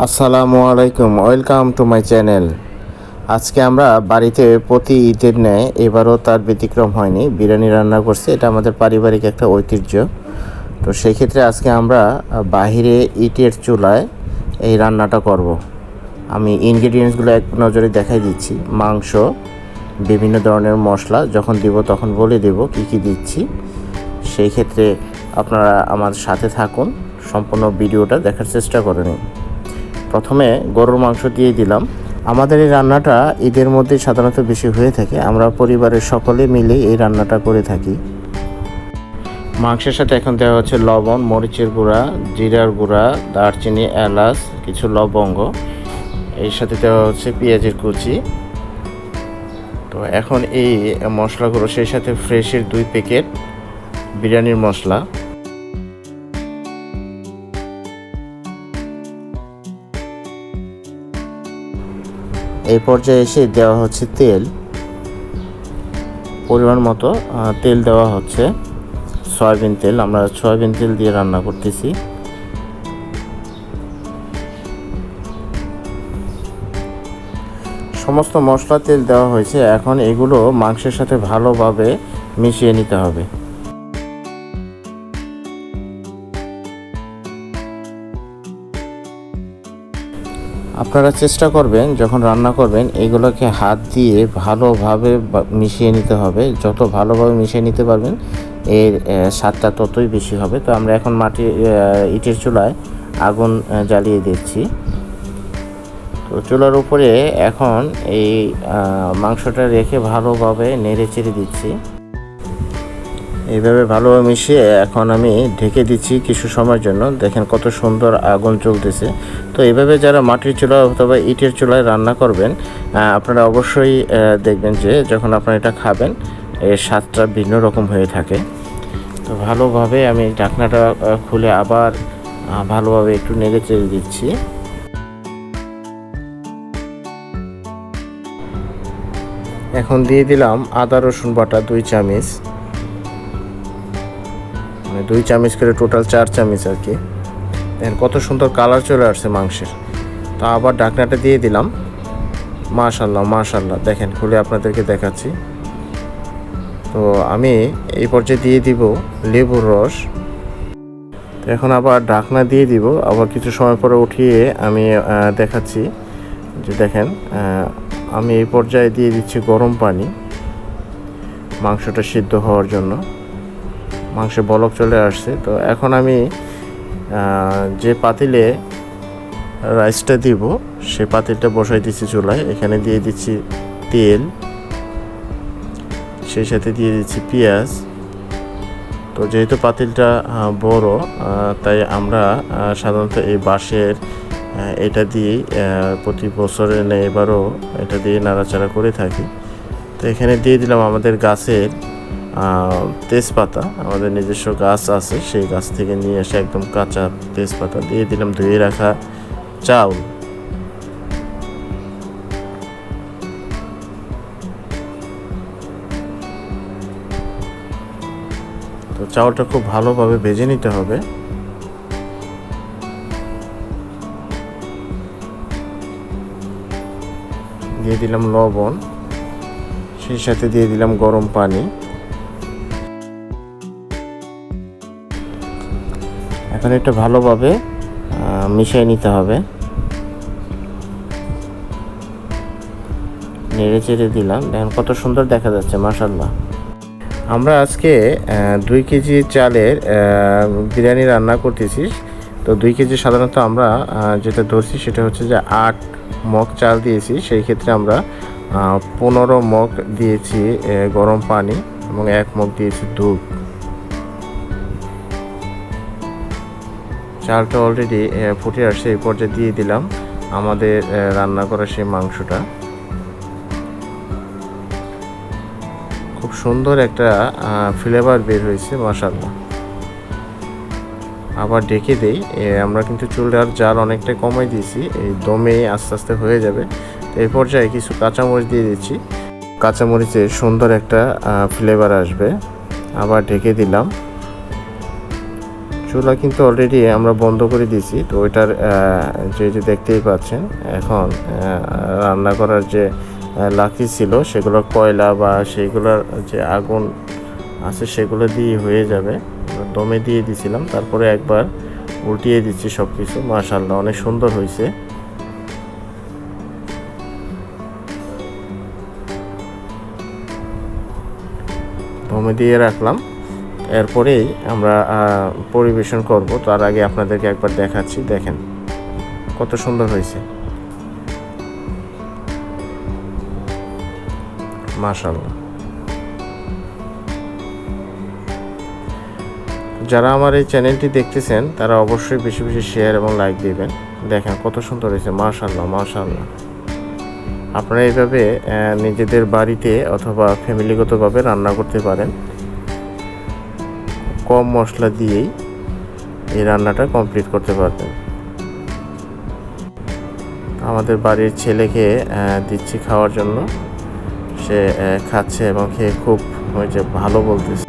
আসসালামু আলাইকুম, welcome to my channel. আজকে আমরা বাড়িতে প্রতি ঈদের ন্যায় এবারও তার ব্যতিক্রম হয়নি, বিরিয়ানি রান্না করছি। এটা আমাদের পারিবারিক একটা ঐতিহ্য। তো সেই ক্ষেত্রে আজকে আমরা বাহিরে ইটের চুলায় এই রান্নাটা করব। আমি ইনগ্রিডিয়েন্টসগুলো এক নজরে দেখাই দিচ্ছি। মাংস, বিভিন্ন ধরনের মশলা, যখন দিব তখন বলে দেব কি কি দিচ্ছি। সেই ক্ষেত্রে আপনারা আমার সাথে থাকুন, সম্পূর্ণ ভিডিওটা দেখার চেষ্টা করে নিন। প্রথমে গরুর মাংস দিয়ে দিলাম। আমাদের এই রান্নাটা ঈদের মধ্যে সাধারণত বেশি হয়ে থাকে। আমরা পরিবারের সকলে মিলে এই রান্নাটা করে থাকি। মাংসের সাথে এখন দেওয়া হচ্ছে লবণ, মরিচের গুঁড়া, জিরার গুঁড়া, দারচিনি, এলাচ, কিছু লবঙ্গ। এর সাথে দেওয়া হচ্ছে পেঁয়াজের কুচি। তো এখন এই মশলাগুলো, সেই সাথে ফ্রেশের 2 প্যাকেট বিরিয়ানির মশলা। এই পর্যায়ে এসে দেওয়া হচ্ছে তেল, পরিমাণ মতো তেল দেওয়া হচ্ছে, সয়াবিন তেল। আমরা সয়াবিন তেল দিয়ে রান্না করতেছি। সমস্ত মশলা তেল দেওয়া হয়েছে। এখন এগুলো মাংসের সাথে ভালোভাবে মিশিয়ে নিতে হবে। আপনারা চেষ্টা করবেন যখন রান্না করবেন এগুলোকে হাত দিয়ে ভালোভাবে মিশিয়ে নিতে হবে। যত ভালোভাবে মিশিয়ে নিতে পারবেন এর স্বাদটা ততই বেশি হবে। তো আমরা এখন ইটের চুলায় আগুন জ্বালিয়ে দিচ্ছি। তো চুলার উপরে এখন এই মাংসটা রেখে ভালোভাবে নেড়ে চেড়ে দিচ্ছি। এইভাবে ভালোভাবে মিশিয়ে এখন আমি ঢেকে দিচ্ছি কিছু সময়ের জন্য। দেখেন কত সুন্দর আগুন জ্বলতেছে। তো এইভাবে যারা মাটির চুলা অথবা ইটের চুলায় রান্না করবেন, আপনারা অবশ্যই দেখবেন যে যখন আপনারা এটা খাবেন এর স্বাদটা ভিন্ন রকম হয়ে থাকে। তো ভালোভাবে আমি ঢাকনাটা খুলে আবার ভালোভাবে একটু নেড়ে চেড়ে দিচ্ছি। এখন দিয়ে দিলাম আদা রসুন বাটা 2 চামচ, 2 চামচ করে টোটাল 4 চামচ আর কি। দেখেন কত সুন্দর কালার চলে আসছে মাংসের। তো আবার ঢাকনাটা দিয়ে দিলাম। মাশাআল্লাহ মাশাআল্লাহ, দেখেন খুলে আপনাদেরকে দেখাচ্ছি। তো আমি এই পর্যায়ে দিয়ে দিব লেবুর রস। তো এখন আবার ঢাকনা দিয়ে দিব। আবার কিছু সময় পরে উঠিয়ে আমি দেখাচ্ছি যে দেখেন আমি এই পর্যায়ে দিয়ে দিচ্ছি গরম পানি মাংসটা সিদ্ধ হওয়ার জন্য। মাংসে বলক চলে আসছে। তো এখন আমি যে পাতিলে রাইসটা দিব সেই পাতিলটা বসাই দিচ্ছি চুলায়। এখানে দিয়ে দিচ্ছি তেল, সেই সাথে দিয়ে দিচ্ছি পেঁয়াজ। তো যেহেতু পাতিলটা বড়, তাই আমরা সাধারণত এই বাঁশের এটা দিয়েই প্রতি বছরে নেই, এবারও এটা দিয়ে নাড়াচাড়া করে থাকি। তো এখানে দিয়ে দিলাম আমাদের গাছের তেজপাতা। আমাদের নিজস্ব গাছ আছে, সেই গাছ থেকে নিয়ে এসে একদম কাঁচা তেজপাতা দিয়ে দিলাম। ধুয়ে রাখা চাউল, তো চাউলটা খুব ভালোভাবে ভেজে নিতে হবে। দিয়ে দিলাম লবণ, সেই সাথে দিয়ে দিলাম গরম পানি। এখন এটা ভালোভাবে মিশিয়ে নিতে হবে। নেড়ে চেড়ে দিলাম। দেখেন কত সুন্দর দেখা যাচ্ছে, মাশাআল্লাহ। আমরা আজকে 2 কেজি চালের বিরিয়ানি রান্না করতেছি। তো 2 কেজি সাধারণত আমরা যেটা ধরছি সেটা হচ্ছে যে 8 মগ চাল দিয়েছি। সেই ক্ষেত্রে আমরা 15 মগ দিয়েছি গরম পানি এবং 1 মগ দিয়েছি দুধ। চালটা অলরেডি ফুটে আসছে। এই পর্যায়ে দিয়ে দিলাম আমাদের রান্না করা সেই মাংসটা। খুব সুন্দর একটা ফ্লেভার বের হয়েছে, মাশাআল্লাহ। আবার ঢেকে দেই। আমরা কিন্তু চুলার জাল অনেকটাই কমাই দিয়েছি, এই দমে আস্তে আস্তে হয়ে যাবে। তো এই পর্যায়ে কিছু কাঁচামরিচ দিয়ে দিচ্ছি। কাঁচামরিচে সুন্দর একটা ফ্লেভার আসবে। আবার ঢেকে দিলাম। চুলা কিন্তু অলরেডি আমরা বন্ধ করে দিয়েছি। তো ওইটার যে দেখতেই পাচ্ছেন এখন রান্না করার যে লাকড়ি ছিল সেগুলোর কয়লা বা সেইগুলোর যে আগুন আছে সেগুলো দিয়ে হয়ে যাবে। দমে দিয়ে দিয়েছিলাম, তারপরে একবার উল্টিয়ে দিচ্ছি সব কিছু। মাশাআল্লাহ অনেক সুন্দর হয়েছে। দমে দিয়ে রাখলাম, এরপরেই আমরা পরিবেশন করব। তার আগে আপনাদেরকে একবার দেখাচ্ছি, দেখেন কত সুন্দর হয়েছে, মাশাআল্লাহ। যারা আমার এই চ্যানেলটি দেখতেছেন তারা অবশ্যই বেশি বেশি শেয়ার এবং লাইক দিবেন। দেখেন কত সুন্দর হয়েছে, মাশাআল্লাহ মাশাআল্লাহ। আপনারা এইভাবে নিজেদের বাড়িতে অথবা ফ্যামিলিগতভাবে রান্না করতে পারেন। কম মশলা দিয়েই এই রান্নাটা কমপ্লিট করতে পারবেন। আমাদের বাড়ির ছেলেকে দিচ্ছি খাওয়ার জন্য, সে খাচ্ছে এবং খেয়ে খুব ভালো বলতেছে।